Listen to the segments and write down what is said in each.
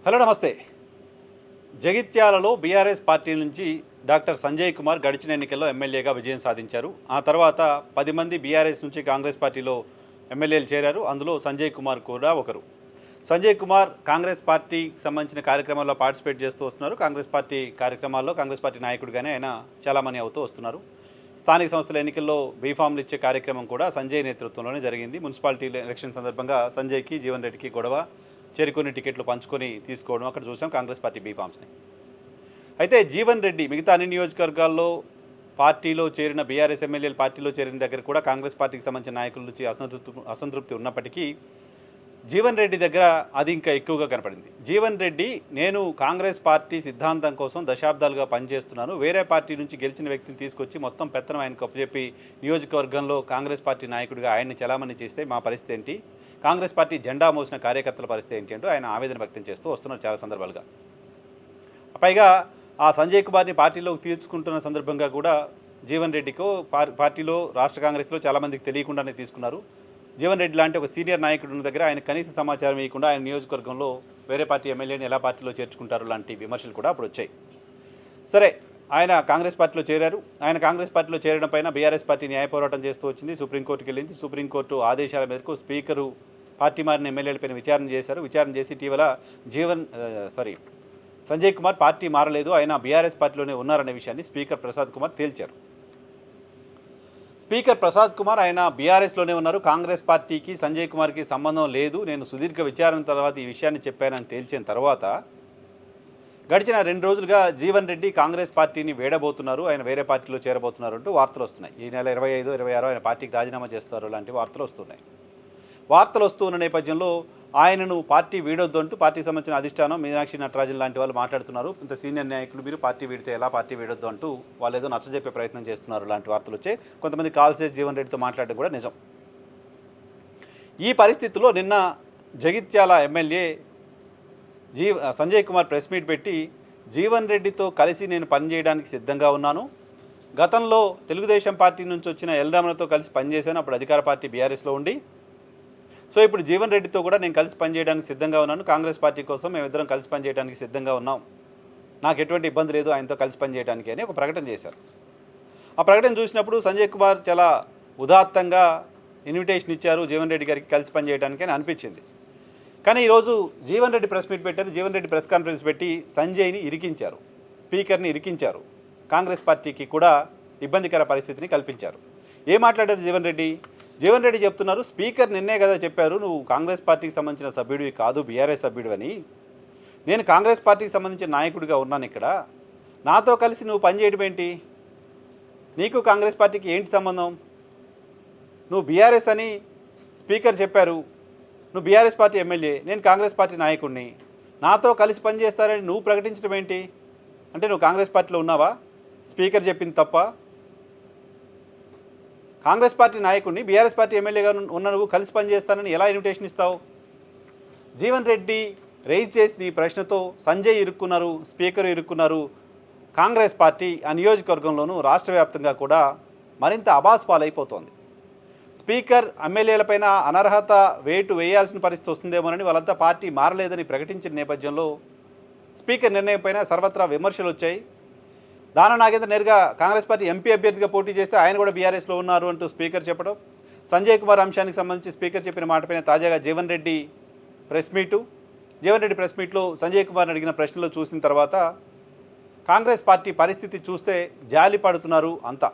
Hello నమస్తే. జగిత్యాలలో BRS party నుంచి డాక్టర్ సంజయ్ కుమార్ గడిచిన ఎన్నికల్లో ఎమ్మెల్యేగా విజయం సాధించారు. ఆ తర్వాత 10 మంది బీఆర్ఎస్ నుంచి కాంగ్రెస్ పార్టీలో ఎమ్మెల్యేలు చేరారు. అందులో సంజయ్ కుమార్ కూడా ఒకరు. సంజయ్ కుమార్ కాంగ్రెస్ పార్టీకి సంబంధించిన కార్యక్రమాల్లో పార్టిసిపేట్ చేస్తూ వస్తున్నారు. కాంగ్రెస్ పార్టీ కార్యక్రమాల్లో కాంగ్రెస్ పార్టీ నాయకుడిగానే ఆయన చాలామంది అవుతూ వస్తున్నారు. స్థానిక సంస్థల ఎన్నికల్లో బీఫామ్లు ఇచ్చే కార్యక్రమం కూడా సంజయ్ నేతృత్వంలోనే జరిగింది. మున్సిపాలిటీ ఎలక్షన్ సందర్భంగా సంజయ్కి, జీవన్ రెడ్డికి గొడవ, చేరుకొని టికెట్లు పంచుకొని తీసుకోవడం అక్కడ చూసాం కాంగ్రెస్ పార్టీ బీఫామ్స్ని. అయితే జీవన్ రెడ్డి మిగతా అన్ని నియోజకవర్గాల్లో పార్టీలో చేరిన బీఆర్ఎస్ ఎమ్మెల్యేలు పార్టీలో చేరిన దగ్గర కూడా కాంగ్రెస్ పార్టీకి సంబంధించిన నాయకుల నుంచి అసంతృప్తి ఉన్నప్పటికీ జీవన్ రెడ్డి దగ్గర అది ఇంకా ఎక్కువగా కనపడింది. జీవన్ రెడ్డి, నేను కాంగ్రెస్ పార్టీ సిద్ధాంతం కోసం దశాబ్దాలుగా పనిచేస్తున్నాను, వేరే పార్టీ నుంచి గెలిచిన వ్యక్తిని తీసుకొచ్చి మొత్తం పెత్తనం ఆయనకు అప్పచెప్పి నియోజకవర్గంలో కాంగ్రెస్ పార్టీ నాయకుడిగా ఆయన్ని చలామణి చేస్తే మా పరిస్థితి ఏంటి, కాంగ్రెస్ పార్టీ జెండా మోసిన కార్యకర్తల పరిస్థితి ఏంటి అంటూ ఆయన ఆవేదన వ్యక్తం చేస్తూ వస్తున్నారు చాలా సందర్భాలుగా. పైగా ఆ సంజయ్ కుమార్ని పార్టీలోకి తీర్చుకుంటున్న సందర్భంగా కూడా జీవన్ రెడ్డికో పార్టీలో రాష్ట్ర కాంగ్రెస్లో చాలామందికి తెలియకుండానే తీసుకున్నారు. జీవన్ రెడ్డి లాంటి ఒక సీనియర్ నాయకుడు ఉన్న దగ్గర ఆయన కనీస సమాచారం ఇవ్వకుండా ఆయన నియోజకవర్గంలో వేరే పార్టీ ఎమ్మెల్యేని ఎలా పార్టీలో చేర్చుకుంటారు లాంటి విమర్శలు కూడా అప్పుడు వచ్చాయి. సరే, ఆయన కాంగ్రెస్ పార్టీలో చేరారు. ఆయన కాంగ్రెస్ పార్టీలో చేరడం పైన బీఆర్ఎస్ పార్టీ న్యాయ పోరాటం చేస్తూ వచ్చింది. సుప్రీంకోర్టుకి వెళ్ళింది. సుప్రీంకోర్టు ఆదేశాల మేరకు స్పీకరు పార్టీ మారిన ఎమ్మెల్యేలపైన విచారణ చేశారు. విచారణ చేసి ఇటీవల సంజయ్ కుమార్ పార్టీ మారలేదు, ఆయన బీఆర్ఎస్ పార్టీలోనే ఉన్నారనే విషయాన్ని స్పీకర్ ప్రసాద్ కుమార్ తేల్చారు. స్పీకర్ ప్రసాద్ కుమార్ ఆయన బీఆర్ఎస్లోనే ఉన్నారు, కాంగ్రెస్ పార్టీకి సంజయ్ కుమార్కి సంబంధం లేదు, నేను సుదీర్ఘ విచారణ తర్వాత ఈ విషయాన్ని చెప్పానని తేల్చిన తర్వాత గడిచిన 2 రోజులుగా జీవన్ రెడ్డి కాంగ్రెస్ పార్టీని వేడబోతున్నారు, ఆయన వేరే పార్టీలో చేరబోతున్నారు అంటూ వార్తలు వస్తున్నాయి. ఈ నెల 25, 26 ఆయన పార్టీకి రాజీనామా చేస్తారు లాంటి వార్తలు వస్తున్నాయి. వార్తలు వస్తున్న నేపథ్యంలో ఆయనను పార్టీ వీడొద్దు అంటూ పార్టీకి సంబంధించిన అధిష్టానం మీనాక్షి నటరాజన్ లాంటి వాళ్ళు మాట్లాడుతున్నారు. ఇంత సీనియర్ నాయకులు మీరు పార్టీ వీడితే ఎలా పార్టీ వీడొద్దు అంటూ వాళ్ళు ఏదో నచ్చజెప్పే ప్రయత్నం చేస్తున్నారు లాంటి వార్తలు వచ్చాయి. కొంతమంది కాల్ చేసి జీవన్ రెడ్డితో మాట్లాడడం కూడా నిజం. ఈ పరిస్థితుల్లో నిన్న Jagtial MLA Sanjay Kumar press meet పెట్టి జీవన్ రెడ్డితో కలిసి నేను పనిచేయడానికి సిద్ధంగా ఉన్నాను, గతంలో తెలుగుదేశం పార్టీ నుంచి వచ్చిన ఎల్రామలతో కలిసి పనిచేశాను, అప్పుడు అధికార పార్టీ బీఆర్ఎస్లో ఉండి, సో ఇప్పుడు జీవన్ రెడ్డితో కూడా నేను కలిసి పనిచేయడానికి సిద్ధంగా ఉన్నాను, కాంగ్రెస్ పార్టీ కోసం మేమిద్దరం కలిసి పనిచేయడానికి సిద్ధంగా ఉన్నాం, నాకు ఎటువంటి ఇబ్బంది లేదు ఆయనతో కలిసి పనిచేయడానికి అని ఒక ప్రకటన చేశారు. ఆ ప్రకటన చూసినప్పుడు సంజయ్ కుమార్ చాలా ఉదాత్తంగా ఇన్విటేషన్ ఇచ్చారు జీవన్ రెడ్డి గారికి కలిసి పనిచేయడానికి అని అనిపించింది. కానీ ఈరోజు జీవన్ రెడ్డి ప్రెస్ మీట్ పెట్టారు. జీవన్ రెడ్డి ప్రెస్ కాన్ఫరెన్స్ పెట్టి సంజయ్ని ఇరికించారు, స్పీకర్ని ఇరికించారు, కాంగ్రెస్ పార్టీకి కూడా ఇబ్బందికర పరిస్థితిని కల్పించారు. ఏం మాట్లాడారు జీవన్ రెడ్డి? జీవన్ రెడ్డి చెప్తున్నారు, స్పీకర్ నిన్నే కదా చెప్పారు నువ్వు కాంగ్రెస్ పార్టీకి సంబంధించిన సభ్యుడివి కాదు, బీఆర్ఎస్ సభ్యుడు అని, నేను కాంగ్రెస్ పార్టీకి సంబంధించిన నాయకుడిగా ఉన్నాను ఇక్కడ, నాతో కలిసి నువ్వు పనిచేయడం ఏంటి, నీకు కాంగ్రెస్ పార్టీకి ఏంటి సంబంధం, నువ్వు బీఆర్ఎస్ అని స్పీకర్ చెప్పారు, నువ్వు బీఆర్ఎస్ పార్టీ ఎమ్మెల్యే, నేను కాంగ్రెస్ పార్టీ నాయకుడిని, నాతో కలిసి పనిచేస్తారని నువ్వు ప్రకటించడం ఏంటి, అంటే నువ్వు కాంగ్రెస్ పార్టీలో ఉన్నావా, స్పీకర్ చెప్పింది తప్ప, కాంగ్రెస్ పార్టీ నాయకుడిని బీఆర్ఎస్ పార్టీ ఎమ్మెల్యేగా ఉన్న నువ్వు కలిసి పనిచేస్తానని ఎలా ఇన్విటేషన్ ఇస్తావు? జీవన్ రెడ్డి రైజ్ చేసిన ఈ ప్రశ్నతో సంజయ్ ఇరుక్కున్నారు, స్పీకర్ ఇరుక్కున్నారు, కాంగ్రెస్ పార్టీ ఆ నియోజకవర్గంలోనూ రాష్ట్ర వ్యాప్తంగా కూడా మరింత అబాస్పాలైపోతోంది. స్పీకర్ ఎమ్మెల్యేలపైన అనర్హత వేటు వేయాల్సిన పరిస్థితి వస్తుందేమోనని వాళ్ళంతా పార్టీ మారలేదని ప్రకటించిన నేపథ్యంలో స్పీకర్ నిర్ణయం పైన సర్వత్రా విమర్శలు వచ్చాయి. దాన నాగేంద్ర నేరుగా కాంగ్రెస్ పార్టీ ఎంపీ అభ్యర్థిగా పోటీ చేస్తే ఆయన కూడా బీఆర్ఎస్లో ఉన్నారు అంటూ స్పీకర్ చెప్పడం, సంజయ్ కుమార్ అంశానికి సంబంధించి స్పీకర్ చెప్పిన మాటపైన తాజాగా జీవన్ రెడ్డి ప్రెస్ మీట్లో సంజయ్ కుమార్ని అడిగిన ప్రశ్నలు చూసిన తర్వాత కాంగ్రెస్ పార్టీ పరిస్థితి చూస్తే జాలి పడుతున్నారు అంతా.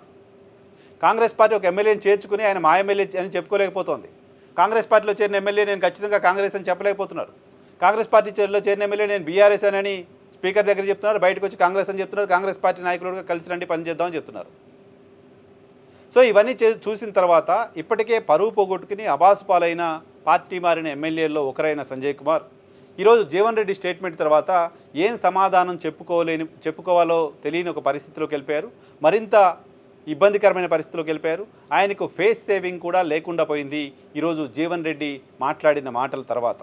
కాంగ్రెస్ పార్టీ ఒక ఎమ్మెల్యేని చేర్చుకుని ఆయన మా ఎమ్మెల్యే అని చెప్పుకోలేకపోతోంది. కాంగ్రెస్ పార్టీలో చేరిన ఎమ్మెల్యే నేను ఖచ్చితంగా కాంగ్రెస్ అని చెప్పలేకపోతున్నారు. కాంగ్రెస్ పార్టీలో చేరిన ఎమ్మెల్యే నేను బీఆర్ఎస్ అని స్పీకర్ దగ్గర చెప్తున్నారు, బయటకు వచ్చి కాంగ్రెస్ అని చెప్తున్నారు, కాంగ్రెస్ పార్టీ నాయకులుగా కలిసి రండి పనిచేద్దామని చెప్తున్నారు. సో ఇవన్నీ చూసిన తర్వాత ఇప్పటికే పరువు పోగొట్టుకుని అబాసుపాలైన పార్టీ మారిన ఎమ్మెల్యేల్లో ఒకరైన సంజయ్ కుమార్ ఈరోజు జీవన్ రెడ్డి స్టేట్మెంట్ తర్వాత ఏం సమాధానం చెప్పుకోవాలో తెలియని ఒక పరిస్థితిలోకి వెళ్ళిపోయారు, మరింత ఇబ్బందికరమైన పరిస్థితిలోకి వెళ్ళిపోయారు. ఆయనకు ఫేస్ సేవింగ్ కూడా లేకుండా పోయింది ఈరోజు జీవన్ రెడ్డి మాట్లాడిన మాటల తర్వాత.